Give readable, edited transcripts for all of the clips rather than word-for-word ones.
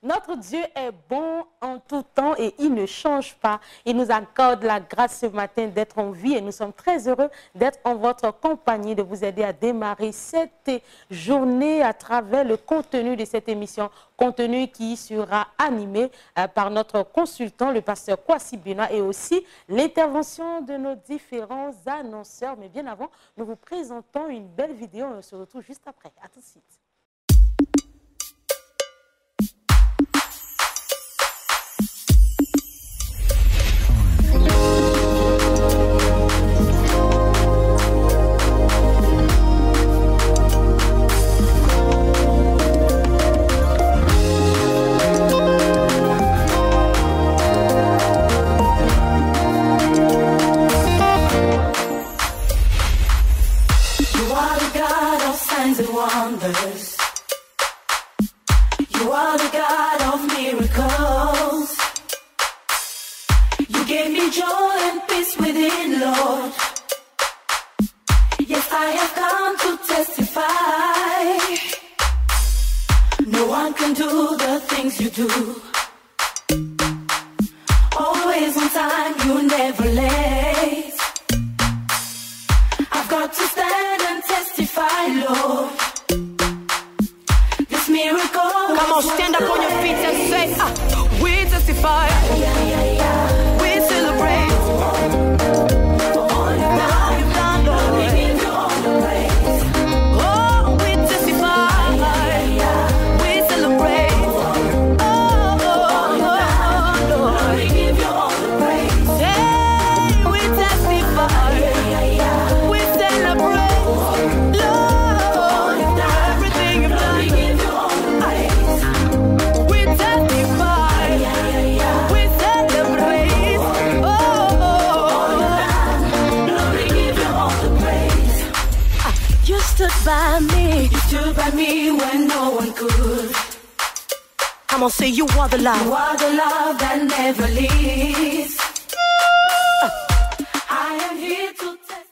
Notre Dieu est bon en tout temps et il ne change pas. Il nous accorde la grâce ce matin d'être en vie et nous sommes très heureux d'être en votre compagnie, de vous aider à démarrer cette journée à travers le contenu de cette émission. Contenu qui sera animé par notre consultant, le pasteur Kwasi Benoit, et aussi l'intervention de nos différents annonceurs. Mais bien avant, nous vous présentons une belle vidéo. On se retrouve juste après. À tout de suite. You are the God of miracles. You gave me joy and peace within, Lord. Yes, I have come to testify. No one can do the things you do. Always on time, you never late. I've got to stand and testify, Lord. This miracle. Come on, stand up on your feet and say, we testify. We celebrate. For all you've done, Lord. We give you all the praise. Oh, we testify. We celebrate. Oh, Lord. We give you all the praise. Hey, we testify. We celebrate. Lord, everything you've done. We give you all the praise. We testify. We celebrate. Oh, Lord, we give you all the praise. You stood by me. You stood by me when no one could. Come on, say you are the love. You are the love that never leaves. I am here to test.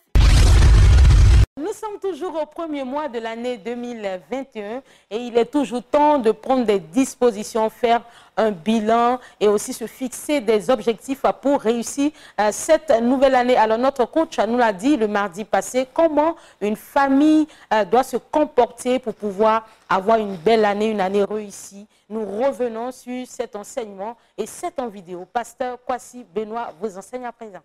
Nous sommes toujours au premier mois de l'année 2021 et il est toujours temps de prendre des dispositions, faire un bilan et aussi se fixer des objectifs pour réussir cette nouvelle année. Alors notre coach nous l'a dit le mardi passé, comment une famille doit se comporter pour pouvoir avoir une belle année, une année réussie. Nous revenons sur cet enseignement et c'est en vidéo. Pasteur Kwasi Benoit vous enseigne à présent.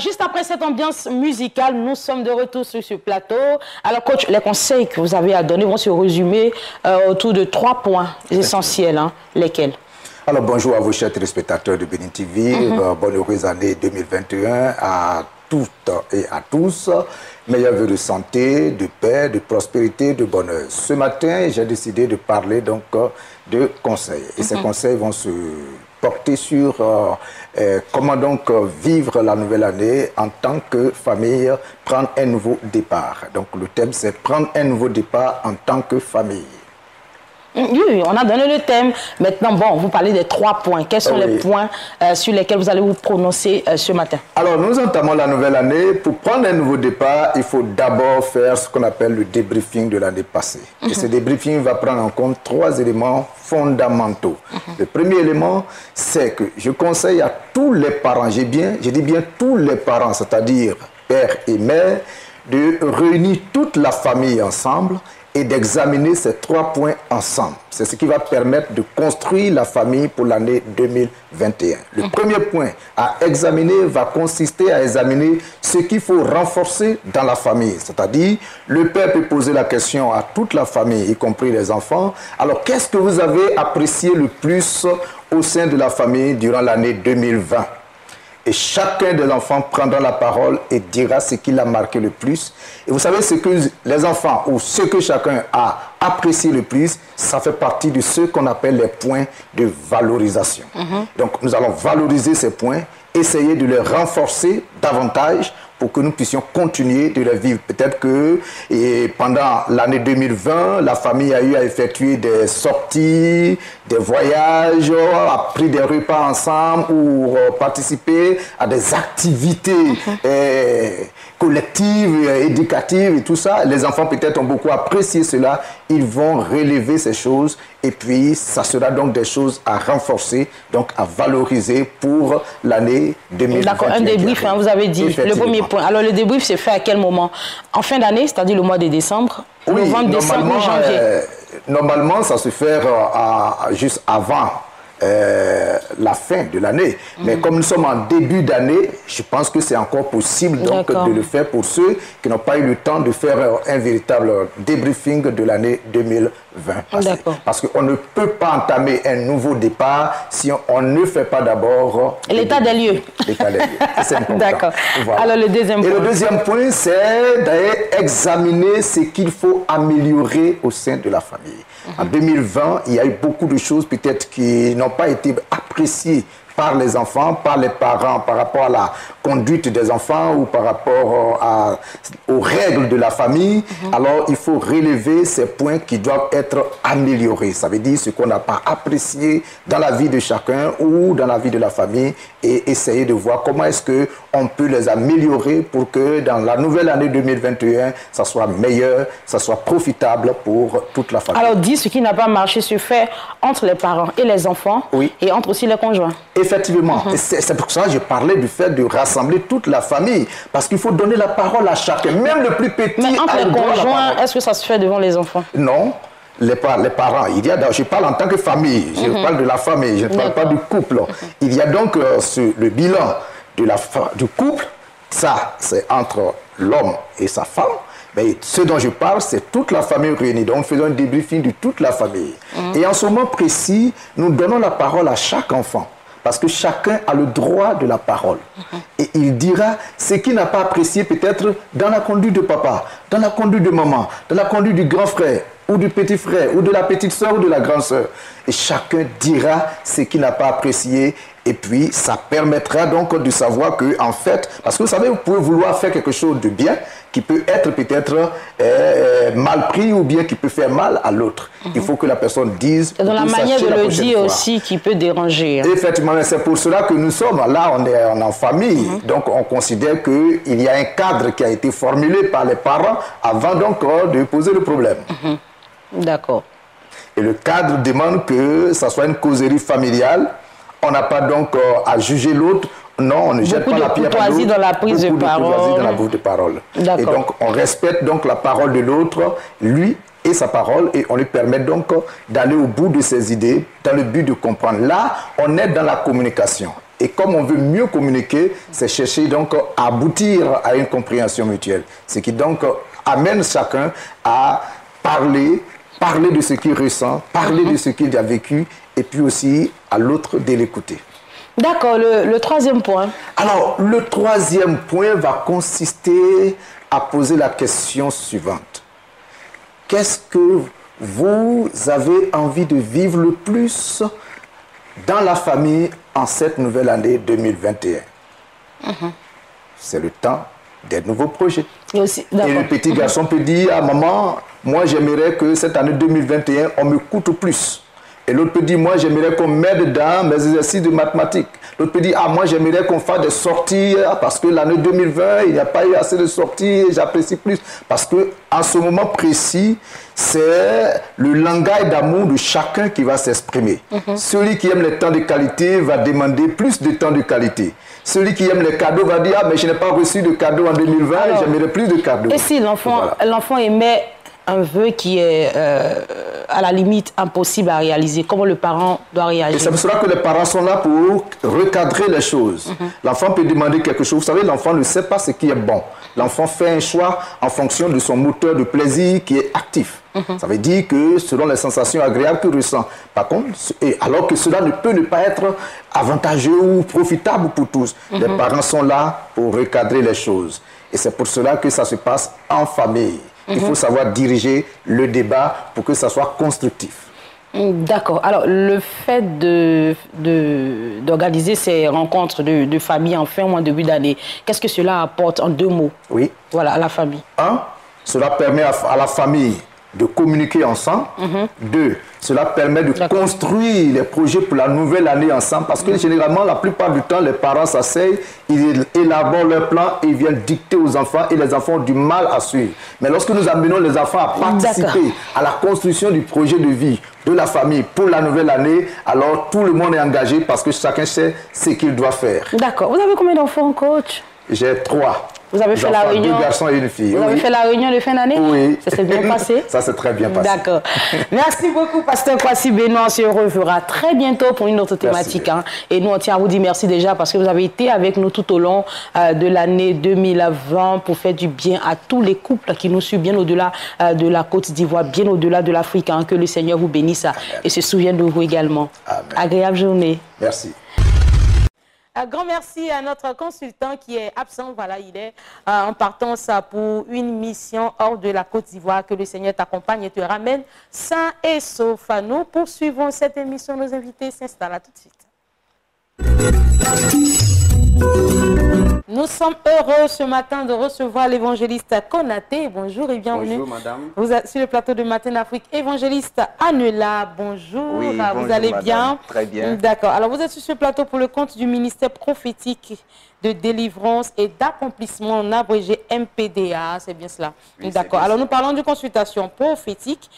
Juste après cette ambiance musicale, nous sommes de retour sur ce plateau. Alors, coach, les conseils que vous avez à donner vont se résumer autour de 3 points essentiels. Hein. Lesquels? Alors, bonjour à vos chers téléspectateurs de Bénin TV. Bonne heureuse année 2021 à toutes et à tous. Meilleurs vœux de santé, de paix, de prospérité, de bonheur. Ce matin, j'ai décidé de parler donc de conseils. Et ces conseils vont se porter sur comment donc vivre la nouvelle année en tant que famille, prendre un nouveau départ. Donc le thème c'est prendre un nouveau départ en tant que famille. Oui, on a donné le thème. Maintenant, bon, vous parlez des 3 points. Quels sont les points sur lesquels vous allez vous prononcer ce matin? Alors, nous entamons la nouvelle année. Pour prendre un nouveau départ, il faut d'abord faire ce qu'on appelle le débriefing de l'année passée. Et ce débriefing va prendre en compte 3 éléments fondamentaux. Le premier élément, c'est que je conseille à tous les parents, je dis bien tous les parents, c'est-à-dire père et mère, de réunir toute la famille ensemble et d'examiner ces 3 points ensemble. C'est ce qui va permettre de construire la famille pour l'année 2021. Le premier point à examiner va consister à examiner ce qu'il faut renforcer dans la famille. C'est-à-dire, le père peut poser la question à toute la famille, y compris les enfants. Alors, qu'est-ce que vous avez apprécié le plus au sein de la famille durant l'année 2020 ? Et chacun des enfants prendra la parole et dira ce qu'il a marqué le plus. Et vous savez, ce que les enfants ou ce que chacun a apprécié le plus, ça fait partie de ce qu'on appelle les points de valorisation. Donc, nous allons valoriser ces points, essayer de les renforcer davantage pour que nous puissions continuer de les vivre. Peut-être que pendant l'année 2020, la famille a eu à effectuer des sorties, des voyages, a pris des repas ensemble ou participer à des activités collectives, éducatives et tout ça. Les enfants peut-être ont beaucoup apprécié cela. Ils vont relever ces choses et puis ça sera donc des choses à renforcer, donc à valoriser pour l'année 2021. D'accord, un débrief, hein, vous avez dit, le premier point. Alors le débrief s'est fait à quel moment? En fin d'année, c'est-à-dire le mois de décembre, oui, novembre, décembre ou janvier? Normalement, ça se fait juste avant la fin de l'année. Mais comme nous sommes en début d'année, je pense que c'est encore possible donc, de le faire pour ceux qui n'ont pas eu le temps de faire un véritable débriefing de l'année 2020. Parce qu'on ne peut pas entamer un nouveau départ si on ne fait pas d'abord l'état des lieux. L'état des lieux. C'est important. D'accord. Voilà. Alors le deuxième point. Et le deuxième point, c'est d'examiner ce qu'il faut améliorer au sein de la famille. En 2020, il y a eu beaucoup de choses peut-être qui n'ont pas été appréciées par les enfants, par les parents, par rapport à la conduite des enfants ou par rapport aux règles de la famille. Alors, il faut relever ces points qui doivent être améliorés. Ça veut dire ce qu'on n'a pas apprécié dans la vie de chacun ou dans la vie de la famille et essayer de voir comment est-ce qu'on peut les améliorer pour que dans la nouvelle année 2021, ça soit meilleur, ça soit profitable pour toute la famille. Alors, dis ce qui n'a pas marché se fait entre les parents et les enfants et entre aussi les conjoints. Effectivement, c'est pour ça que je parlais du fait de rassembler toute la famille, parce qu'il faut donner la parole à chacun, même le plus petit. Mais entre les conjoints, est-ce que ça se fait devant les enfants? Non, les parents. Je parle en tant que famille, je parle de la famille, je ne parle pas du couple. Il y a donc le bilan du couple, ça c'est entre l'homme et sa femme. Mais ce dont je parle, c'est toute la famille réunie. Donc, nous faisons un débriefing de toute la famille. Et en ce moment précis, nous donnons la parole à chaque enfant. Parce que chacun a le droit de la parole. Et il dira ce qu'il n'a pas apprécié peut-être dans la conduite de papa, dans la conduite de maman, dans la conduite du grand frère, ou du petit frère, ou de la petite soeur, ou de la grande soeur. Et chacun dira ce qu'il n'a pas apprécié. Et puis, ça permettra donc de savoir que, en fait, parce que vous savez, vous pouvez vouloir faire quelque chose de bien qui peut être peut-être mal pris ou bien qui peut faire mal à l'autre. Il faut que la personne dise. C'est dans la manière de le dire aussi qui peut déranger. Effectivement, c'est pour cela que nous sommes là, on est en famille. Donc, on considère qu'il y a un cadre qui a été formulé par les parents avant donc de poser le problème. D'accord. Et le cadre demande que ça soit une causerie familiale. On n'a pas donc à juger l'autre. Non, on ne jette pas la pierre à l'autre. Dans la prise de parole. Dans la prise de parole. Et donc, on respecte donc la parole de l'autre, lui et sa parole, et on lui permet donc d'aller au bout de ses idées dans le but de comprendre. Là, on est dans la communication. Et comme on veut mieux communiquer, c'est chercher donc à aboutir à une compréhension mutuelle. Ce qui donc amène chacun à parler de ce qu'il ressent, parler de ce qu'il a vécu, et puis aussi à l'autre de l'écouter. D'accord, le troisième point. Alors, le troisième point va consister à poser la question suivante. Qu'est-ce que vous avez envie de vivre le plus dans la famille en cette nouvelle année 2021? C'est le temps des nouveaux projets. Et le petit garçon peut dire à maman, moi j'aimerais que cette année 2021, on me coûte plus. Et l'autre peut dire, moi j'aimerais qu'on m'aide dans mes exercices de mathématiques. L'autre peut dire, moi j'aimerais qu'on fasse des sorties parce que l'année 2020, il n'y a pas eu assez de sorties et j'apprécie plus. Parce qu'en ce moment précis, c'est le langage d'amour de chacun qui va s'exprimer. Celui qui aime les temps de qualité va demander plus de temps de qualité. Celui qui aime les cadeaux va dire, mais je n'ai pas reçu de cadeaux en 2020, j'aimerais plus de cadeaux. Et si l'enfant aimait un vœu qui est à la limite impossible à réaliser, comment le parent doit réagir? Et c'est pour cela que les parents sont là pour recadrer les choses. L'enfant peut demander quelque chose. Vous savez, l'enfant ne sait pas ce qui est bon. L'enfant fait un choix en fonction de son moteur de plaisir qui est actif. Ça veut dire que selon les sensations agréables qu'il ressent. Par contre, alors que cela ne peut ne pas être avantageux ou profitable pour tous. Les parents sont là pour recadrer les choses. Et c'est pour cela que ça se passe en famille. Il faut savoir diriger le débat pour que ça soit constructif. D'accord. Alors, le fait d'organiser ces rencontres de famille en fin ou en début d'année, qu'est-ce que cela apporte en 2 mots? Oui. Voilà, à la famille. 1, cela permet à la famille de communiquer ensemble. 2, cela permet de construire les projets pour la nouvelle année ensemble parce que généralement, la plupart du temps, les parents s'asseyent, ils élaborent leur plan et ils viennent dicter aux enfants et les enfants ont du mal à suivre. Mais lorsque nous amenons les enfants à participer à la construction du projet de vie de la famille pour la nouvelle année, alors tout le monde est engagé parce que chacun sait ce qu'il doit faire. D'accord. Vous avez combien d'enfants, coach? J'ai 3. Vous avez fait la réunion. 2 garçons et une fille. Vous avez fait la réunion de fin d'année? Oui. Ça s'est bien passé? Ça s'est très bien passé. D'accord. Merci beaucoup, Pasteur Kwasi Benoît. On se reverra très bientôt pour une autre thématique. Hein. Et nous, on tient à vous dire merci déjà parce que vous avez été avec nous tout au long de l'année 2020 pour faire du bien à tous les couples qui nous suivent bien au-delà de la Côte d'Ivoire, bien au-delà de l'Afrique. Hein. Que le Seigneur vous bénisse et se souvienne de vous également. Amen. Agréable journée. Merci. Un grand merci à notre consultant qui est absent. Voilà, il est en partance pour une mission hors de la Côte d'Ivoire. Que le Seigneur t'accompagne et te ramène sain et sauf. Nous poursuivons cette émission. Nos invités s'installent. À tout de suite. Nous sommes heureux ce matin de recevoir l'évangéliste Konaté. Bonjour et bienvenue. Bonjour madame. Vous êtes sur le plateau de Matin Afrique. Évangéliste Anela, bonjour. Oui, Vous bonjour, allez madame. bien? Très bien. D'accord. Alors vous êtes sur ce plateau pour le compte du ministère prophétique de délivrance et d'accomplissement en abrégé MPDA. C'est bien cela. Oui, d'accord. bien Alors ça. nous parlons d'une consultation prophétique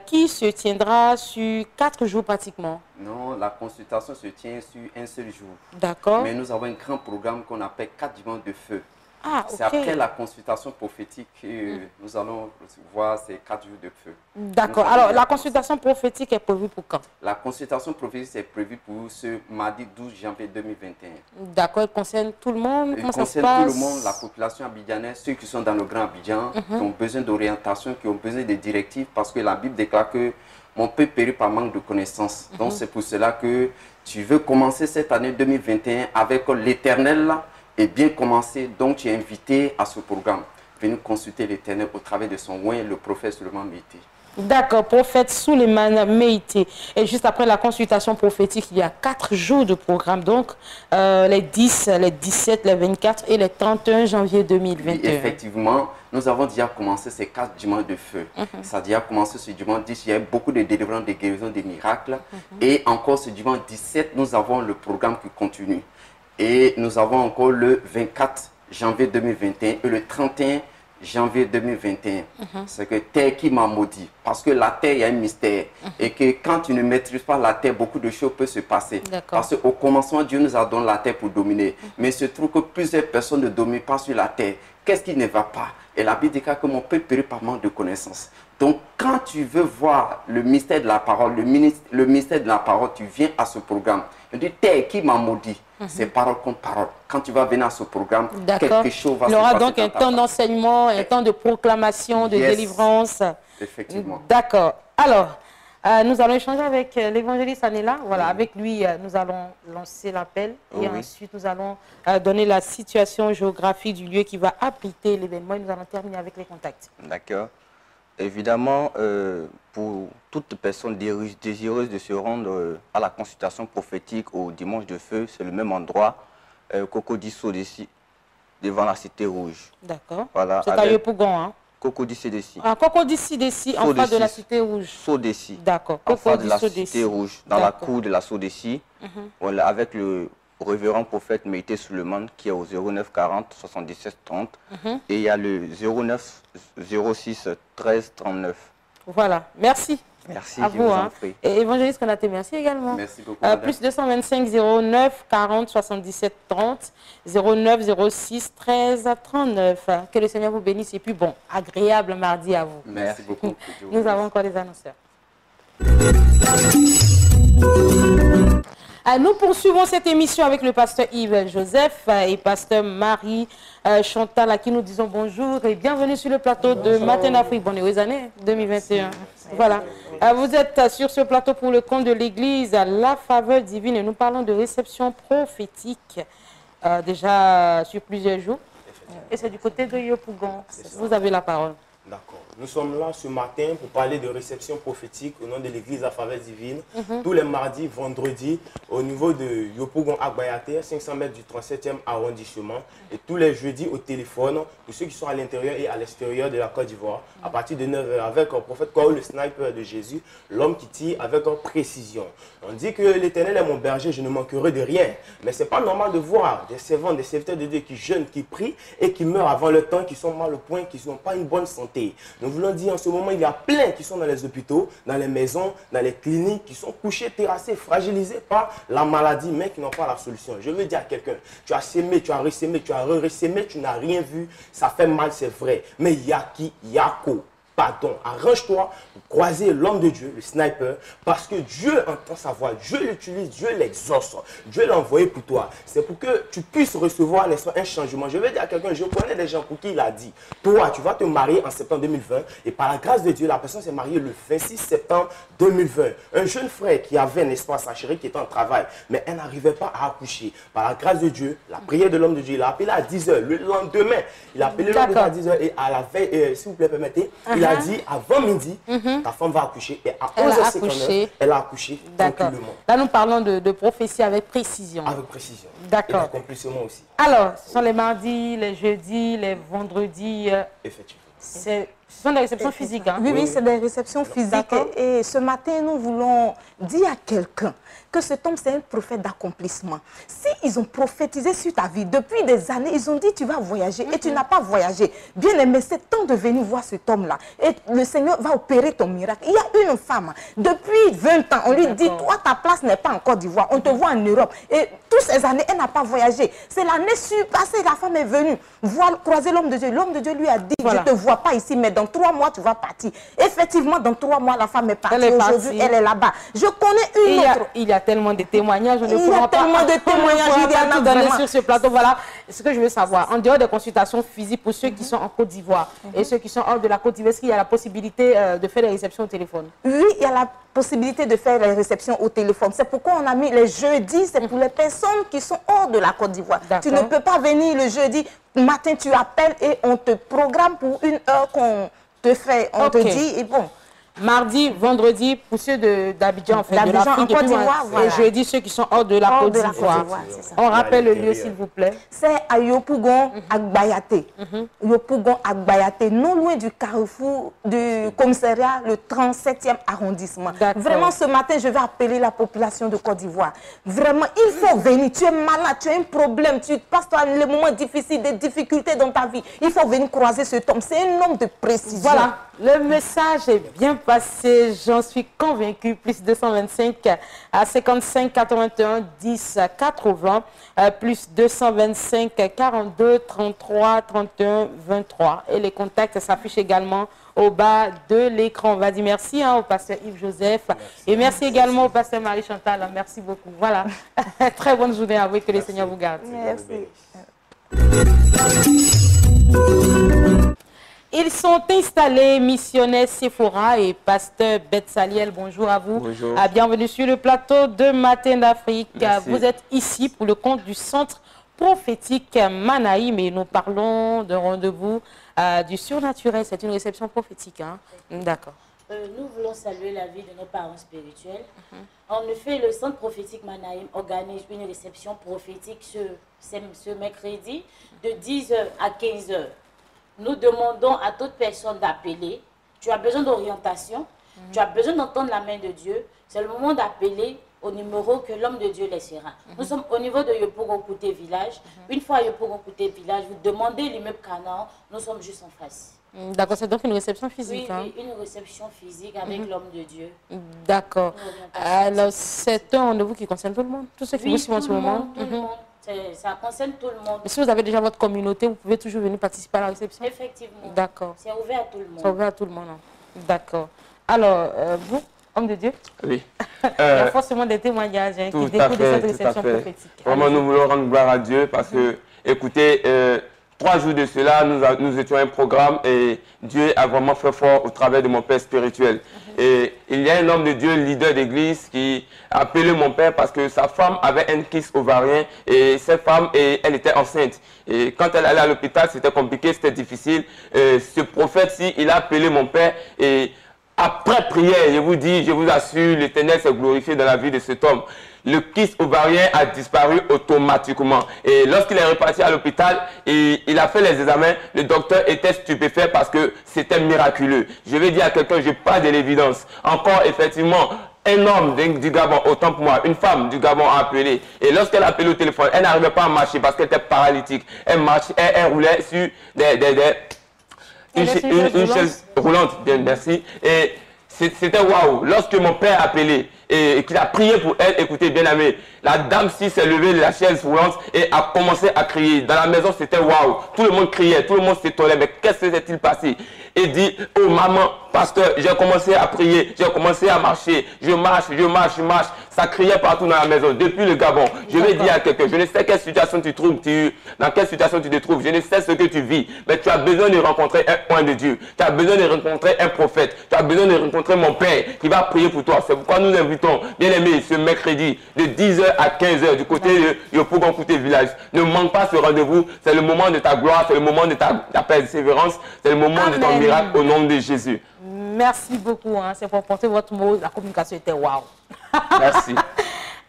qui se tiendra sur 4 jours pratiquement. Non, la consultation se tient sur un seul jour. D'accord. Mais nous avons un grand programme qu'on appelle 4 dimanches de feu. Ah, C'est ok. après la consultation prophétique que nous allons voir ces 4 jours de feu. D'accord. Nous allons Alors les la commencer. consultation prophétique est prévue pour quand? La consultation prophétique est prévue pour ce mardi 12 janvier 2021. D'accord. Elle concerne tout le monde. Il Comment ça se concerne passe? tout le monde, la population abidjanaise, ceux qui sont dans le Grand Abidjan, qui ont besoin d'orientation, qui ont besoin de directives, parce que la Bible déclare que mon peuple périt par manque de connaissances. Donc c'est pour cela que tu veux commencer cette année 2021 avec l'Éternel et bien commencer. Donc tu es invité à ce programme. Venez consulter l'Éternel au travers de son oint, le prophète Suleiman Mété. D'accord, prophète Souleymane Méité. Et juste après la consultation prophétique, il y a 4 jours de programme. Donc, les 10, les 17, les 24 et les 31 janvier 2021. Oui, effectivement, nous avons déjà commencé ces 4 dimanches de feu. Ça a déjà commencé ce dimanche 10, il y a beaucoup de délivrances, de guérisons, de miracles. Et encore ce dimanche 17, nous avons le programme qui continue. Et nous avons encore le 24 janvier 2021 et le 31 janvier 2021. C'est que terre qui m'a maudit. Parce que la terre, il y a un mystère. Et que quand tu ne maîtrises pas la terre, beaucoup de choses peuvent se passer. Parce qu'au commencement, Dieu nous a donné la terre pour dominer. Mais il se trouve que plusieurs personnes ne dominent pas sur la terre. Qu'est-ce qui ne va pas? Et la Bible déclare que mon peuple périt par manque de connaissances. Donc, quand tu veux voir le mystère de la parole, le mystère de la parole, tu viens à ce programme. Je dis, terre qui m'a maudit, c'est parole contre parole. Quand tu vas venir à ce programme, quelque chose va se passer. Il y aura donc un temps d'enseignement, un temps de proclamation, de délivrance. Effectivement. D'accord. Alors, nous allons échanger avec l'évangéliste Anela. Voilà, avec lui, nous allons lancer l'appel et ensuite nous allons donner la situation géographique du lieu qui va abriter l'événement et nous allons terminer avec les contacts. D'accord. Évidemment, pour toute personne désireuse de se rendre à la consultation prophétique au dimanche de feu, c'est le même endroit, Cocody Sodessi, devant la Cité Rouge. D'accord. Voilà, C'est à Yopougon, hein? Cocody Sodessi. Ah, Cocody Sodessi, en face de la Cité Rouge. Sodessi. D'accord. En face de la Sodessi. Cité Rouge, dans la cour de la Sodessi, voilà, avec le révérend prophète Méité Suleiman qui est au 09 40 77 30 et il y a le 09 06 13 39. Voilà, merci. Merci, à je vous. vous en prie. Et évangéliste Konaté, merci également. Merci beaucoup. Plus 225 09 40 77 30 09 06 13 39. Que le Seigneur vous bénisse et puis bon, agréable mardi à vous. Merci beaucoup. Nous avons encore des annonceurs. Nous poursuivons cette émission avec le pasteur Yves Joseph et pasteur Marie Chantal à qui nous disons bonjour et bienvenue sur le plateau de Matin Afrique. Bonne heureuse année 2021. Voilà. Vous êtes sur ce plateau pour le compte de l'église La Faveur Divine et nous parlons de réception prophétique déjà sur plusieurs jours. Et c'est du côté de Yopougon. Vous avez la parole. D'accord. Nous sommes là ce matin pour parler de réception prophétique au nom de l'église à faveur divine. Tous les mardis, vendredis, au niveau de Yopougon Agbayate, 500 mètres du 37e arrondissement. Et tous les jeudis au téléphone, pour ceux qui sont à l'intérieur et à l'extérieur de la Côte d'Ivoire, à partir de 9h, avec le prophète Paul, le sniper de Jésus, l'homme qui tire avec précision. On dit que l'Éternel est mon berger, je ne manquerai de rien. Mais ce n'est pas normal de voir des servants, des serviteurs de Dieu qui jeûnent, qui prient et qui meurent avant le temps, qui sont mal au point, qui n'ont pas une bonne santé. Nous voulons dire en ce moment, il y a plein qui sont dans les hôpitaux, dans les maisons, dans les cliniques, qui sont couchés, terrassés, fragilisés par la maladie, mais qui n'ont pas la solution. Je veux dire à quelqu'un, tu as sémé, tu as ressémé, tu as re-ressémé, tu n'as rien vu, ça fait mal, c'est vrai. Mais Yaki, Yako. Pardon, arrange-toi pour croiser l'homme de Dieu, le sniper, parce que Dieu entend sa voix, Dieu l'utilise, Dieu l'exauce, Dieu l'a envoyé pour toi. C'est pour que tu puisses recevoir un changement. Je vais dire à quelqu'un, je connais des gens pour qui il a dit, toi, tu vas te marier en septembre 2020, et par la grâce de Dieu, la personne s'est mariée le 26 septembre 2020. Un jeune frère qui avait, n'est-ce pas, sa chérie qui était en travail, mais elle n'arrivait pas à accoucher. Par la grâce de Dieu, la prière de l'homme de Dieu, il a appelé à 10h, le lendemain, il a appelé l'homme de Dieu à 10h, et à la veille, s'il vous plaît, permettez, il a dit avant midi, ta femme va accoucher et à 11h59, elle a accouché tranquillement. Là, nous parlons de prophétie avec précision. Avec précision. D'accord. Et d'accomplissement aussi. Alors, ce sont les mardis, les jeudis, les vendredis. Effectivement. Ce sont des réceptions physiques. Hein? Oui, oui, c'est des réceptions physiques. Et ce matin, nous voulons dire à quelqu'un que cet homme, c'est un prophète d'accomplissement. S'ils ont prophétisé sur ta vie depuis des années, ils ont dit tu vas voyager et tu n'as pas voyagé. Bien aimé, c'est temps de venir voir cet homme-là. Et le Seigneur va opérer ton miracle. Il y a une femme, depuis 20 ans, on lui dit, toi, ta place n'est pas en Côte d'Ivoire, on te voit en Europe. Et toutes ces années, elle n'a pas voyagé. C'est l'année surpassée, la femme est venue voir, croiser l'homme de Dieu. L'homme de Dieu lui a dit, je ne te vois pas ici, mais dans 3 mois, tu vas partir. Effectivement, dans 3 mois, la femme est partie. Aujourd'hui, elle est là-bas. Je connais une autre. Il y a tellement de témoignages. Il y a tellement de témoignages. Il y en a donné sur ce plateau. Voilà ce que je veux savoir. En dehors des consultations physiques pour ceux qui sont en Côte d'Ivoire et ceux qui sont hors de la Côte d'Ivoire, est-ce qu'il y a la possibilité de faire des réceptions au téléphone? Oui, il y a la possibilité de faire les réceptions au téléphone. C'est pourquoi on a mis les jeudis. C'est pour les personnes qui sont hors de la Côte d'Ivoire. Tu ne peux pas venir le jeudi matin, tu appelles et on te programme pour une heure qu'on te fait. On te dit, et bon. Mardi, vendredi, pour ceux d'Abidjan, en fait, de l'Afrique, et puis voilà. Et jeudi, ceux qui sont hors de la Côte d'Ivoire. On rappelle le lieu, s'il vous plaît. C'est à Yopougon, Agbayate. Yopougon, Agbayate, non loin du carrefour du commissariat, le 37e arrondissement. Vraiment, ce matin, je vais appeler la population de Côte d'Ivoire. Vraiment, il faut venir. Tu es malade, tu as un problème, tu passes les moments difficiles, des difficultés dans ta vie. Il faut venir croiser cet homme. C'est un homme de précision. Voilà, le message est bien passé, j'en suis convaincu. Plus 225 à 55 81 10 80 plus 225 42 33 31 23 et les contacts s'affichent également au bas de l'écran. On va dire merci au pasteur Yves Joseph et merci également au pasteur Marie Chantal. Merci beaucoup. Voilà, très bonne journée à vous et que le Seigneur vous garde. Merci. Ils sont installés, missionnaires Sephora et pasteur Betsaliel. Bonjour à vous. Bonjour. Bienvenue sur le plateau de Matin d'Afrique. Vous êtes ici pour le compte du centre prophétique Manaïm et nous parlons de rendez-vous du surnaturel. C'est une réception prophétique. Hein? D'accord. Nous voulons saluer la vie de nos parents spirituels. En effet, le centre prophétique Manaïm organise une réception prophétique ce mercredi de 10h à 15h. Nous demandons à toute personne d'appeler. Tu as besoin d'orientation, tu as besoin d'entendre la main de Dieu. C'est le moment d'appeler au numéro que l'homme de Dieu laissera. Nous sommes au niveau de Yopougon-Kouté village. Une fois à Yopougon-Kouté village, vous demandez l'immeuble Canaan, nous sommes juste en face. D'accord, c'est donc une réception physique. Oui, oui, une réception physique avec l'homme de Dieu. D'accord. Alors, c'est un rendez-vous qui concerne tout le monde, tous ceux qui vous suivent en ce moment. Tout le monde. Ça concerne tout le monde. Mais si vous avez déjà votre communauté, vous pouvez toujours venir participer à la réception? Effectivement. D'accord. C'est ouvert à tout le monde. C'est ouvert à tout le monde. D'accord. Alors, vous, homme de Dieu? Oui. Il y a forcément des témoignages qui découlent de cette réception prophétique. Vraiment, nous voulons rendre gloire à Dieu parce que, écoutez, 3 jours de cela, nous étions un programme et Dieu a vraiment fait fort au travers de mon père spirituel. Et il y a un homme de Dieu, leader d'église, qui a appelé mon père parce que sa femme avait un kyste ovarien et cette femme, elle était enceinte. Et quand elle allait à l'hôpital, c'était compliqué, c'était difficile. Ce prophète-ci, il a appelé mon père et après prière, je vous dis, je vous assure, l'Éternel s'est glorifié dans la vie de cet homme. Le kyste ovarien a disparu automatiquement. Et lorsqu'il est reparti à l'hôpital, il a fait les examens, le docteur était stupéfait parce que c'était miraculeux. Je vais dire à quelqu'un, je parle de l'évidence. Encore, effectivement, un homme du Gabon, autant pour moi, une femme du Gabon a appelé. Et lorsqu'elle a appelé au téléphone, elle n'arrivait pas à marcher parce qu'elle était paralytique. Elle marchait, elle roulait sur une chaise roulante, bien merci. Et c'était waouh. Lorsque mon père a appelé et qu'il a prié pour elle, écoutez bien aimé, la dame si s'est levée de la chaise roulante et a commencé à crier. Dans la maison, c'était waouh. Tout le monde criait, tout le monde s'étonnait. Mais qu'est-ce qui s'est-il passé? Et dit, oh maman, pasteur, j'ai commencé à prier, j'ai commencé à marcher, je marche. Ça criait partout dans la maison, depuis le Gabon. Je vais dire à quelqu'un, je ne sais quelle situation tu trouves, dans quelle situation tu te trouves, je ne sais ce que tu vis, mais tu as besoin de rencontrer un point de Dieu. Tu as besoin de rencontrer un prophète. Tu as besoin de rencontrer mon Père qui va prier pour toi. C'est pourquoi nous invitons, bien aimés, ce mercredi, de 10h à 15h, du côté de Yopougon Kouté village. Ne manque pas ce rendez-vous. C'est le moment de ta gloire, c'est le moment de ta persévérance, c'est le moment de ton miracle au nom de Jésus. Merci beaucoup. Hein. C'est pour porter votre mot. La communication était waouh. Merci.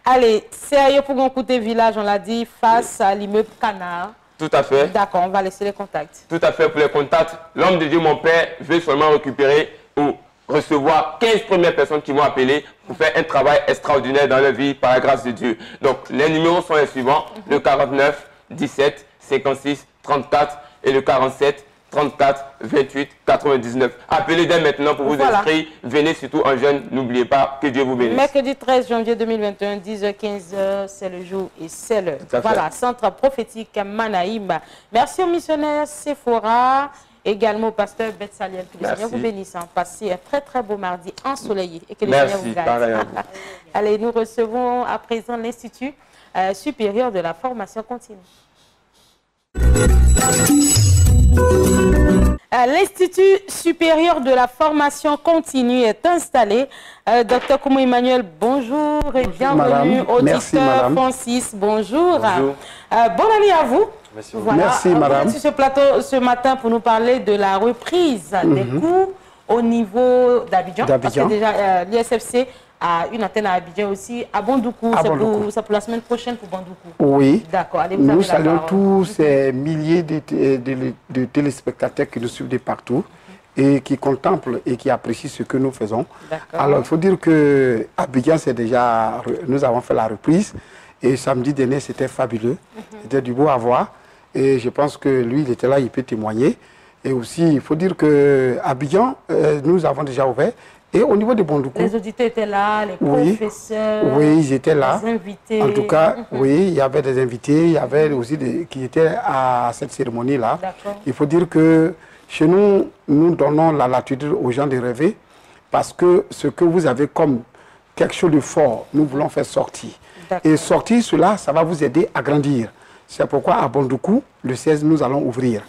Allez, c'est Yopougon Kouté village, on l'a dit, face à l'immeuble Canard. Tout à fait. D'accord, on va laisser les contacts. Tout à fait, pour les contacts. L'homme de Dieu, mon père, veut seulement récupérer ou recevoir 15 premières personnes qui vont appeler pour faire un travail extraordinaire dans leur vie par la grâce de Dieu. Donc, les numéros sont les suivants. Le 49, 17, 56, 34 et le 47, 34, 28, 99. Appelez dès maintenant pour vous inscrire. Venez surtout en jeune. N'oubliez pas que Dieu vous bénisse. Mercredi 13 janvier 2021, 10h-15h, c'est le jour et c'est l'heure. Voilà, centre prophétique Manaïm. Merci aux missionnaires Sephora, également au pasteur Betsaliel. Que le Seigneur vous bénisse. Passez un très très beau mardi ensoleillé et que le Seigneur vous garde. Allez, nous recevons à présent l'Institut supérieur de la formation continue. L'Institut supérieur de la formation continue est installé. Dr Koumou Emmanuel, bonjour et bienvenue. Auditeur Francis, bonjour. Bonne année à vous. Merci, voilà. Merci madame. Vous êtes sur ce plateau ce matin pour nous parler de la reprise des cours au niveau d'Abidjan. Parce que déjà l'ISFC a une antenne à Abidjan aussi, à Bandoukou. C'est pour la semaine prochaine pour Bandoukou. Oui. D'accord. Nous saluons tous ces milliers de téléspectateurs qui nous suivent de partout et qui contemplent et qui apprécient ce que nous faisons. Alors, il faut dire que Abidjan, c'est déjà, nous avons fait la reprise et samedi dernier, c'était fabuleux. C'était du beau à voir et je pense que lui, il était là, il peut témoigner. Et aussi, il faut dire que Abidjan, nous avons déjà ouvert. Et au niveau de Bandoukou, les auditeurs étaient là, les professeurs, oui, ils étaient là. Les invités. En tout cas, oui, il y avait des invités, il y avait aussi des qui étaient à cette cérémonie-là. Il faut dire que chez nous, nous donnons la latitude aux gens de rêver parce que ce que vous avez comme quelque chose de fort, nous voulons faire sortir. Et sortir cela, ça va vous aider à grandir. C'est pourquoi à Bandoukou, le 16, nous allons ouvrir.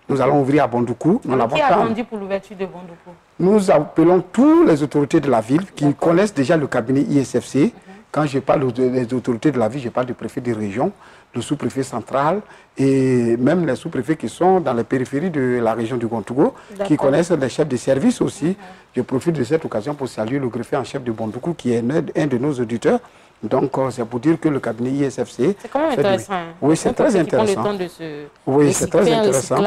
Nous allons ouvrir à Bandoukou. Qui a attendu pour l'ouverture de Bandoukou? Nous appelons toutes les autorités de la ville qui connaissent déjà le cabinet ISFC. Quand je parle des autorités de la ville, je parle du préfet de région, le sous-préfet central et même les sous-préfets qui sont dans les périphéries de la région du Gondougo, qui connaissent les chefs de service aussi. Je profite de cette occasion pour saluer le greffier en chef de Bandoukou qui est un de nos auditeurs. Donc, c'est pour dire que le cabinet ISFC... C'est quand même intéressant. Oui, c'est très intéressant. Oui, c'est très intéressant.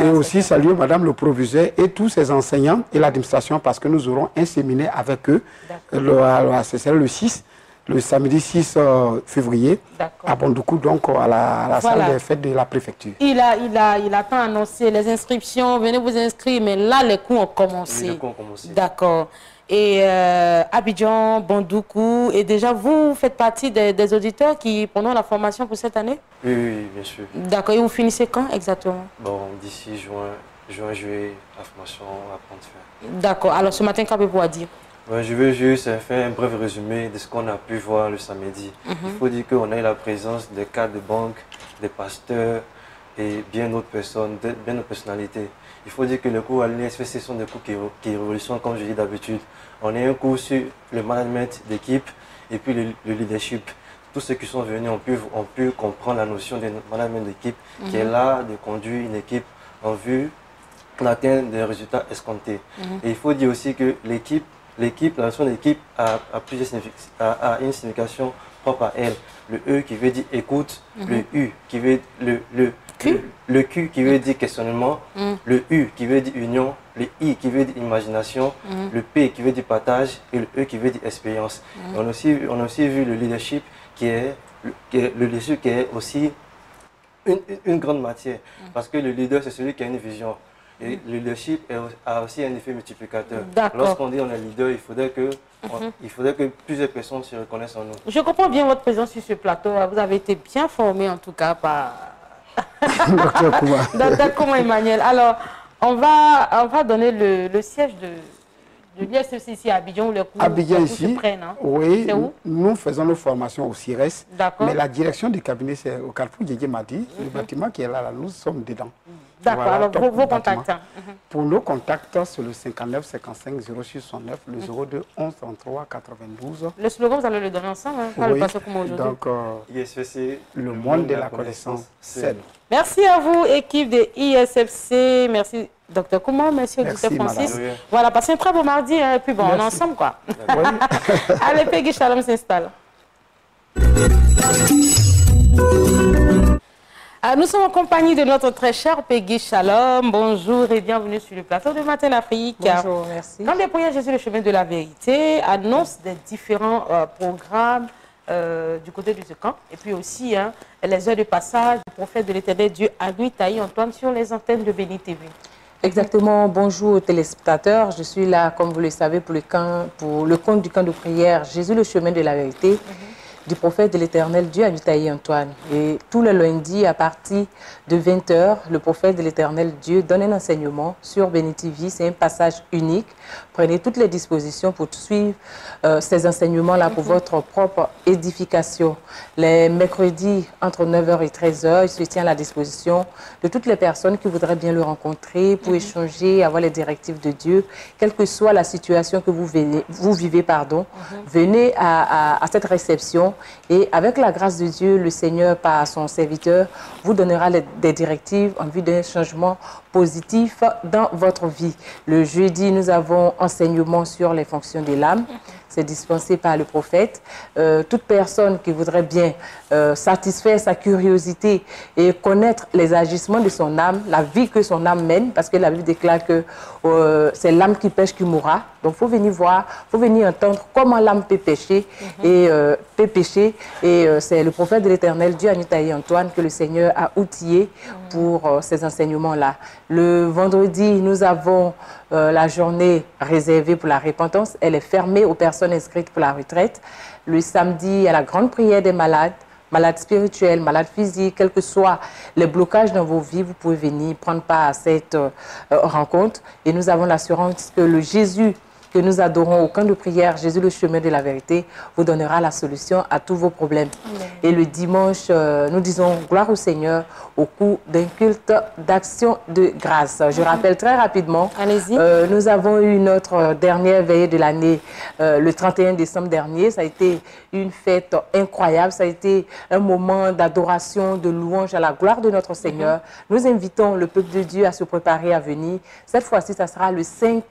Et aussi saluer Madame le proviseur et tous ses enseignants et l'administration parce que nous aurons un séminaire avec eux. C'est le 6, le samedi 6 février à Bandoukou, donc à la salle des fêtes de la préfecture. Il a pas annoncé les inscriptions, venez vous inscrire, mais là, les cours ont commencé. Oui, les cours ont commencé. D'accord. Et Abidjan, Bandoukou, et déjà vous faites partie des auditeurs qui prendront la formation pour cette année? Oui, bien sûr. D'accord, et vous finissez quand exactement? Bon, d'ici juin, juillet, la formation va prendre fin. D'accord, alors ce matin, qu'avez-vous à dire? Je veux juste faire un bref résumé de ce qu'on a pu voir le samedi. Il faut dire qu'on a eu la présence des cadres de banque, des pasteurs et bien d'autres personnes, bien d'autres personnalités. Il faut dire que les cours à l'ISFC sont des cours qui révolutionnent, comme je dis d'habitude. On a un cours sur le management d'équipe et puis le leadership. Tous ceux qui sont venus ont pu comprendre la notion de management d'équipe qui est là de conduire une équipe en vue d'atteindre des résultats escomptés. Et il faut dire aussi que la notion d'équipe a une signification propre à elle. Le E qui veut dire écoute, le U qui veut le Q qui veut dire questionnement, le U qui veut dire union, le I qui veut dire imagination, le P qui veut dire partage et le E qui veut dire expérience. On a aussi vu le leadership qui est aussi une grande matière parce que le leader c'est celui qui a une vision. Et le leadership a aussi un effet multiplicateur. Lorsqu'on dit on est leader, il faudrait que plusieurs personnes se reconnaissent en nous. Je comprends bien votre présence sur ce plateau. Vous avez été bien formé en tout cas par Dr Kouma Emmanuel. Alors, on va donner le siège de l'ISFC ici à Abidjan où les cours se prennent. Hein. Oui, c'est où? Nous faisons nos formations au CIRES. Mais la direction du cabinet, c'est au Carrefour Djedje Madi. Le bâtiment qui est là, nous sommes dedans. D'accord, voilà, alors vos contacts. Pour nos contacts, c'est le 59 55 06 69, le 02 11 33 92. Le slogan, vous allez le donner ensemble, hein, oui. Donc, ISFC, le monde de la connaissance, c'est. Merci à vous, équipe de ISFC. Merci, Dr Kouma. Merci, Dr Francis. Madame. Voilà, passez un très beau mardi. Hein, et puis bon, on est ensemble, quoi. Allez, Peggy Shalom s'installe. Nous sommes en compagnie de notre très cher Peggy Shalom. Bonjour et bienvenue sur le plateau de Matin Afrique. Bonjour, merci. Quand les prières Jésus, le chemin de la vérité, annonce des différents programmes du côté du camp et puis aussi les heures de passage du prophète de l'Éternel Dieu Anouit Taï Antoine sur les antennes de Béni TV. Exactement. Bonjour aux téléspectateurs. Je suis là, comme vous le savez, pour le compte du camp de prière Jésus, le chemin de la vérité. Du prophète de l'Éternel Dieu Anouit Taï Antoine. Et tous les lundis, à partir de 20 h, le prophète de l'Éternel Dieu donne un enseignement sur Béni TV. C'est un passage unique. Prenez toutes les dispositions pour suivre ces enseignements-là pour votre propre édification. Les mercredis, entre 9 h et 13 h, il se tient à la disposition de toutes les personnes qui voudraient bien le rencontrer pour échanger, avoir les directives de Dieu. Quelle que soit la situation que vous vivez, venez à cette réception. Et avec la grâce de Dieu, le Seigneur, par son serviteur, vous donnera des directives en vue d'un changement positif dans votre vie. Le jeudi, nous avons enseignement sur les fonctions de l'âme. C'est dispensé par le prophète. Toute personne qui voudrait bien satisfaire sa curiosité et connaître les agissements de son âme, la vie que son âme mène, parce que la Bible déclare que c'est l'âme qui pêche qui mourra. Donc, il faut venir voir, il faut venir entendre comment l'âme peut pécher et c'est le prophète de l'Éternel, Dieu Anouit Taï Antoine, que le Seigneur a outillé pour ces enseignements-là. Le vendredi, nous avons la journée réservée pour la repentance. Elle est fermée aux personnes inscrites pour la retraite. Le samedi, à la grande prière des malades, malades spirituels, malades physiques, quels que soient les blocages dans vos vies, vous pouvez venir prendre part à cette rencontre. Et nous avons l'assurance que le Jésus que nous adorons au camp de prière, Jésus le chemin de la vérité, vous donnera la solution à tous vos problèmes. Amen. Et le dimanche, nous disons gloire au Seigneur au cours d'un culte d'action de grâce. Je rappelle très rapidement, nous avons eu notre dernière veillée de l'année le 31 décembre dernier. Ça a été une fête incroyable, ça a été un moment d'adoration, de louange à la gloire de notre Seigneur. Nous invitons le peuple de Dieu à se préparer à venir. Cette fois-ci, ça sera le 5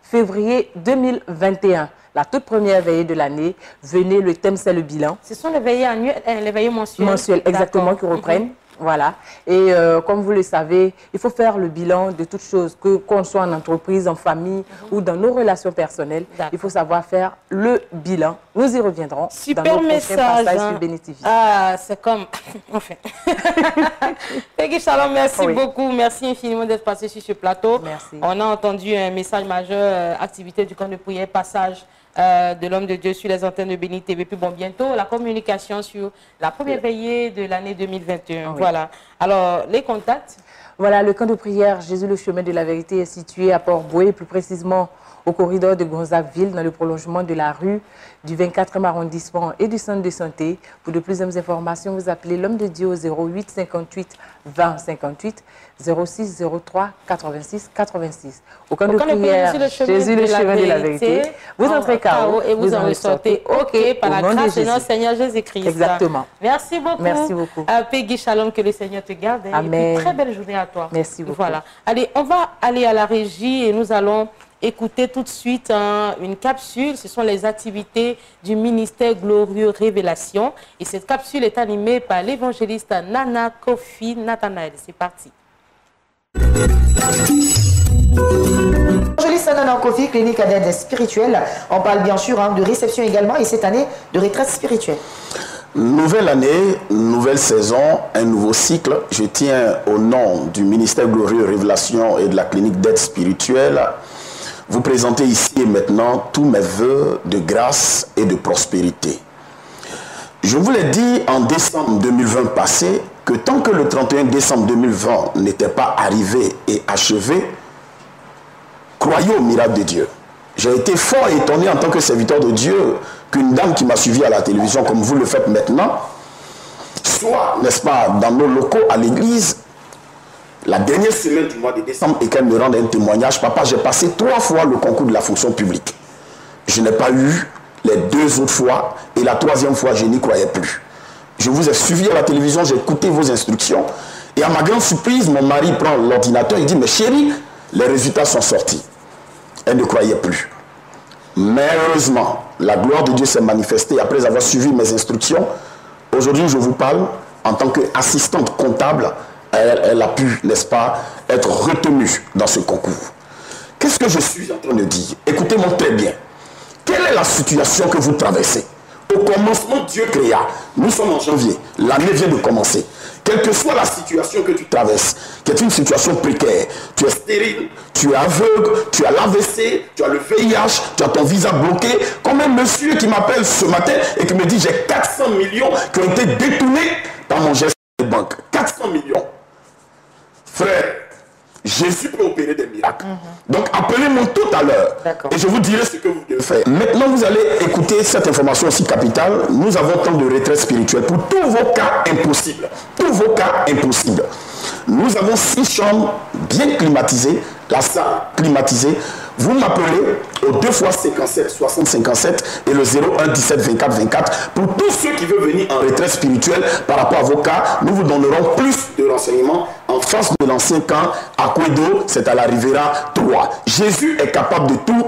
février 2021, la toute première veillée de l'année. Venez, le thème c'est le bilan. Ce sont les veillées annuelles, les veillées mensuelles. Mensuelles, exactement, qui reprennent. Voilà. Et comme vous le savez, il faut faire le bilan de toutes choses, qu'on soit en entreprise, en famille ou dans nos relations personnelles. Il faut savoir faire le bilan. Nous y reviendrons. Super dans nos message. Sur Béni TV. Ah, c'est comme... Enfin. Peggy Shalom, merci beaucoup. Merci infiniment d'être passé sur ce plateau. Merci. On a entendu un message majeur, activité du camp de prière, passage de l'homme de Dieu sur les antennes de Béni TV. Puis bon, bientôt, la communication sur la première veillée de l'année 2021. Voilà. Alors, les contacts? Voilà, le camp de prière Jésus le chemin de la vérité est situé à Port-Bouët, plus précisément au corridor de Gonzagueville, dans le prolongement de la rue du 24e arrondissement et du centre de santé. Pour de plus d'informations, vous appelez l'homme de Dieu au 08 58 20 58 06 03 86 86. Au camp de prière Jésus le chemin de la vérité, vous entrez KO et vous en ressortez OK par la grâce de notre Seigneur Jésus-Christ. Exactement. Merci beaucoup. Merci beaucoup. Peggy Shalom, que le Seigneur te garde. Amen. Et puis, très belle journée à toi. Merci beaucoup. Voilà. Allez, on va aller à la régie et nous allons écouter tout de suite une capsule. Ce sont les activités du ministère Glorieux Révélation. Et cette capsule est animée par l'évangéliste Nana Kofi Nathanael. C'est parti. Évangéliste Nana Kofi, clinique d'aide spirituelle. On parle bien sûr de réception également et cette année de retraite spirituelle. Nouvelle année, nouvelle saison, un nouveau cycle. Je tiens au nom du ministère Glorieux Révélation et de la clinique d'aide spirituelle vous présenter ici et maintenant tous mes vœux de grâce et de prospérité. Je vous l'ai dit en décembre 2020 passé que tant que le 31 décembre 2020 n'était pas arrivé et achevé, croyez au miracle de Dieu. J'ai été fort étonné en tant que serviteur de Dieu qu'une dame qui m'a suivi à la télévision comme vous le faites maintenant, soit, n'est-ce pas, dans nos locaux à l'église, la dernière semaine du mois de décembre et qu'elle me rende un témoignage. Papa, j'ai passé 3 fois le concours de la fonction publique. Je n'ai pas eu les 2 autres fois et la 3e fois, je n'y croyais plus. Je vous ai suivi à la télévision, j'ai écouté vos instructions et à ma grande surprise, mon mari prend l'ordinateur et dit « Mais chérie, les résultats sont sortis. » Elle ne croyait plus. Mais heureusement, la gloire de Dieu s'est manifestée après avoir suivi mes instructions. Aujourd'hui, je vous parle en tant qu'assistante comptable. Elle a pu, n'est-ce pas, être retenue dans ce concours. Qu'est-ce que je suis en train de dire? Écoutez-moi très bien. Quelle est la situation que vous traversez? Au commencement, Dieu créa. Nous sommes en janvier. L'année vient de commencer. Quelle que soit la situation que tu traverses, qui est une situation précaire, tu es stérile, tu es aveugle, tu as l'AVC, tu as le VIH, tu as ton visa bloqué, comme un monsieur qui m'appelle ce matin et qui me dit j'ai 400 millions qui ont été détournés par mon geste de banque. 400 millions. Frère, Jésus peut opérer des miracles. Donc appelez-moi tout à l'heure et je vous dirai ce que vous devez faire. Maintenant, vous allez écouter cette information aussi capitale. Nous avons tant de retraite spirituelle pour tous vos cas impossibles. Tous vos cas impossibles. Nous avons 6 chambres bien climatisées, la salle climatisée. Vous m'appelez au 2 x 57 60 57 et le 01 17 24 24 pour tous ceux qui veulent venir en retraite spirituelle par rapport à vos cas. Nous vous donnerons plus de renseignements en face de l'ancien camp à Kwedo, c'est à la Riviera 3. Jésus est capable de tout.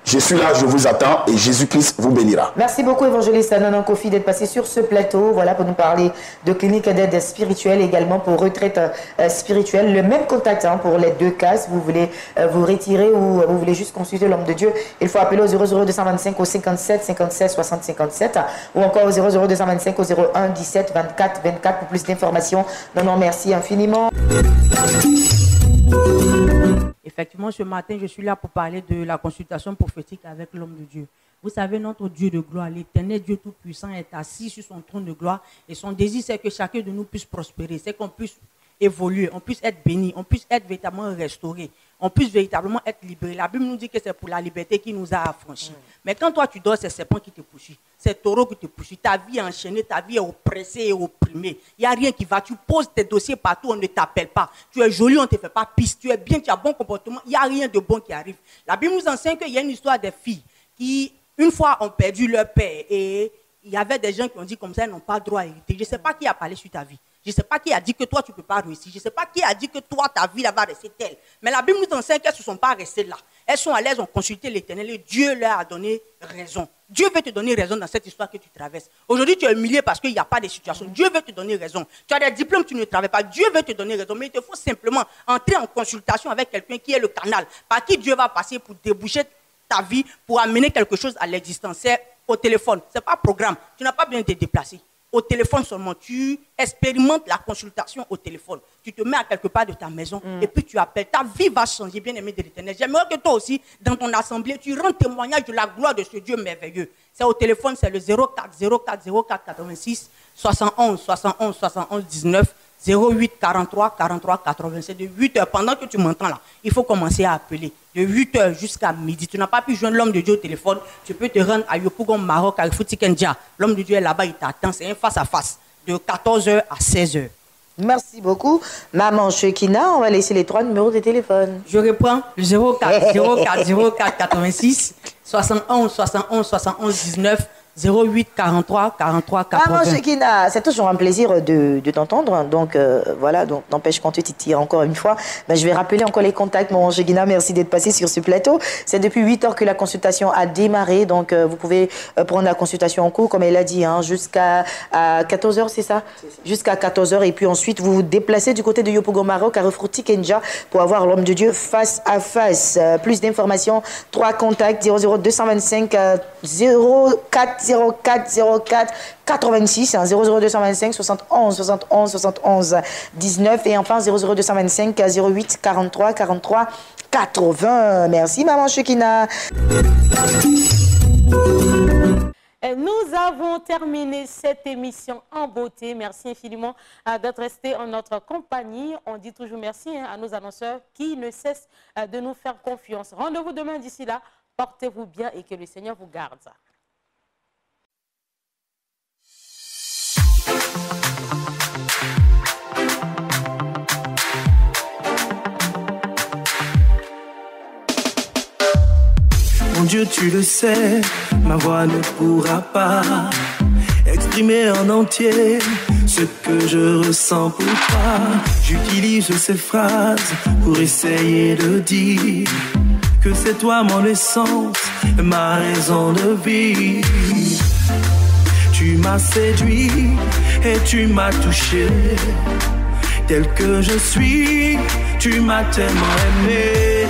Je suis là, je vous attends et Jésus-Christ vous bénira. Merci beaucoup, évangéliste Nana Kofi, d'être passé sur ce plateau. Voilà, pour nous parler de clinique d'aide spirituelle, également pour retraite spirituelle. Le même contact pour les 2 cas, si vous voulez vous retirer ou vous voulez juste consulter l'homme de Dieu. Il faut appeler au 00225 au 57 57 60 57 ou encore au 00225 au 01 17 24 24 pour plus d'informations. Non, merci infiniment. Effectivement, ce matin, je suis là pour parler de la consultation prophétique avec l'homme de Dieu. Vous savez, notre Dieu de gloire, l'éternel Dieu Tout-Puissant est assis sur son trône de gloire et son désir, c'est que chacun de nous puisse prospérer, c'est qu'on puisse évoluer, on puisse être béni, on puisse être véritablement restauré, on puisse véritablement être libéré. La Bible nous dit que c'est pour la liberté qui nous a affranchis. Mais quand toi tu dors, c'est serpent qui te poursuit, c'est taureau qui te poursuit, ta vie est enchaînée, ta vie est oppressée et opprimée. Il n'y a rien qui va, tu poses tes dossiers partout, on ne t'appelle pas. Tu es joli, on ne te fait pas piste, tu es bien, tu as bon comportement, il n'y a rien de bon qui arrive. La Bible nous enseigne qu'il y a une histoire des filles qui, une fois, ont perdu leur père et il y avait des gens qui ont dit comme ça, ils n'ont pas droit à hériter. Je ne sais pas qui a parlé sur ta vie. Je ne sais pas qui a dit que toi, tu ne peux pas réussir. Je ne sais pas qui a dit que toi, ta vie va rester telle. Mais la Bible nous enseigne qu'elles ne sont pas restées là. Elles sont allées, elles ont consulté l'Éternel et Dieu leur a donné raison. Dieu veut te donner raison dans cette histoire que tu traverses. Aujourd'hui, tu es humilié parce qu'il n'y a pas de situation. Dieu veut te donner raison. Tu as des diplômes, tu ne travailles pas. Dieu veut te donner raison. Mais il te faut simplement entrer en consultation avec quelqu'un qui est le canal par qui Dieu va passer pour déboucher ta vie, pour amener quelque chose à l'existence. C'est au téléphone. Ce n'est pas programme. Tu n'as pas besoin de te déplacer. Au téléphone seulement, tu expérimentes la consultation au téléphone. Tu te mets à quelque part de ta maison et puis tu appelles. Ta vie va changer, bien aimé de l'Éternel. J'aimerais que toi aussi, dans ton assemblée, tu rends témoignage de la gloire de ce Dieu merveilleux. C'est au téléphone, c'est le 04 04 04 86 71 71 71 19. 08 43 43 87 de 8h. Pendant que tu m'entends là, il faut commencer à appeler. De 8h jusqu'à midi. Tu n'as pas pu joindre l'homme de Dieu au téléphone. Tu peux te rendre à Yopougon, Maroc, à Fouti-Kendia. L'homme de Dieu est là-bas, il t'attend. C'est un face-à-face de 14h à 16h. Merci beaucoup. Maman Chekina, on va laisser les 3 numéros de téléphone. Je reprends le 04 04 04 86 71 71 71 19 08 43 43 80. Maman Chekina, c'est toujours un plaisir de t'entendre. Donc voilà, donc n'empêche qu'on te titille encore une fois. Ben, je vais rappeler encore les contacts, Maman Chekina. Merci d'être passé sur ce plateau. C'est depuis 8h que la consultation a démarré. Donc vous pouvez prendre la consultation en cours, comme elle a dit, hein, jusqu'à 14h, c'est ça, Jusqu'à 14h. Et puis ensuite, vous vous déplacez du côté de Yopougon Maroc, à Refrouti Kenja, pour avoir l'homme de Dieu face à face. Plus d'informations, 3 contacts, 00 225 04 04 86, 00225 71 71 71 19 et enfin 00225 08 43 43 80. Merci Maman Chekina. Nous avons terminé cette émission en beauté. Merci infiniment d'être resté en notre compagnie. On dit toujours merci à nos annonceurs qui ne cessent de nous faire confiance. Rendez-vous demain. D'ici là, portez-vous bien et que le Seigneur vous garde. Mon Dieu, tu le sais, ma voix ne pourra pas exprimer en entier ce que je ressens pour toi. J'utilise ces phrases pour essayer de dire que c'est toi mon essence, ma raison de vivre. Tu m'as séduit et tu m'as touché. Tel que je suis, tu m'as tellement aimé.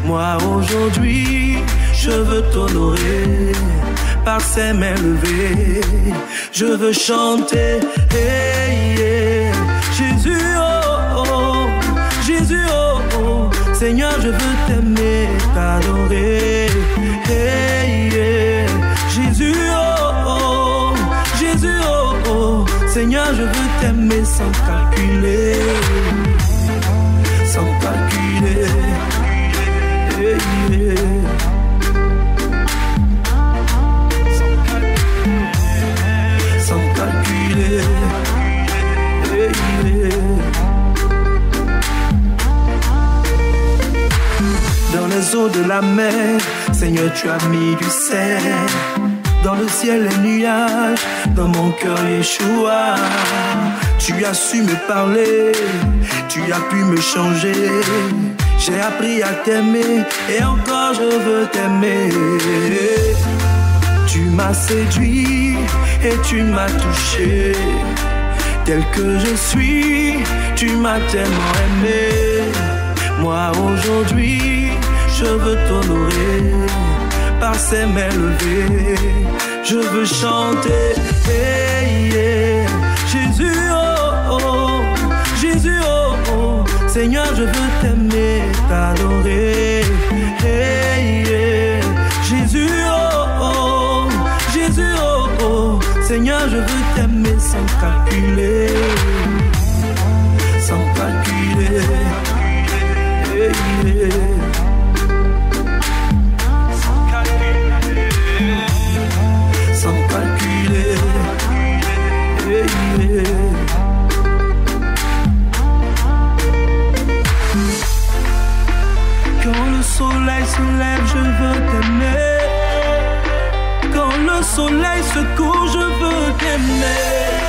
Moi aujourd'hui, je veux t'honorer par ces mains levées. Je veux chanter, hey, yeah. Jésus, oh, oh, Jésus, oh, oh. Seigneur, je veux t'aimer, t'adorer. Hey, yeah. Jésus, oh, oh, Jésus, oh, oh. Seigneur, je veux t'aimer sans calculer, sans calculer. Hey, yeah. Dans les eaux de la mer, Seigneur, tu as mis du sel. Dans le ciel, les nuages, dans mon cœur, Yeshua. Tu as su me parler, tu as pu me changer. J'ai appris à t'aimer et encore je veux t'aimer. Tu m'as séduit et tu m'as touché. Tel que je suis, tu m'as tellement aimé. Moi aujourd'hui, je veux t'honorer par ces mains levées. Je veux chanter, hey, yeah. Jésus, oh, oh, Jésus, oh, oh. Seigneur, je veux t'aimer, t'adorer. Hey, yeah. Jésus, oh, oh, Jésus, oh, oh. Seigneur, je veux t'aimer sans calculer, sans calculer. Hey, yeah. Sans calculer, hey, yeah. Quand le soleil se lève, je veux t'aimer. Quand le soleil se couche, je veux t'aimer.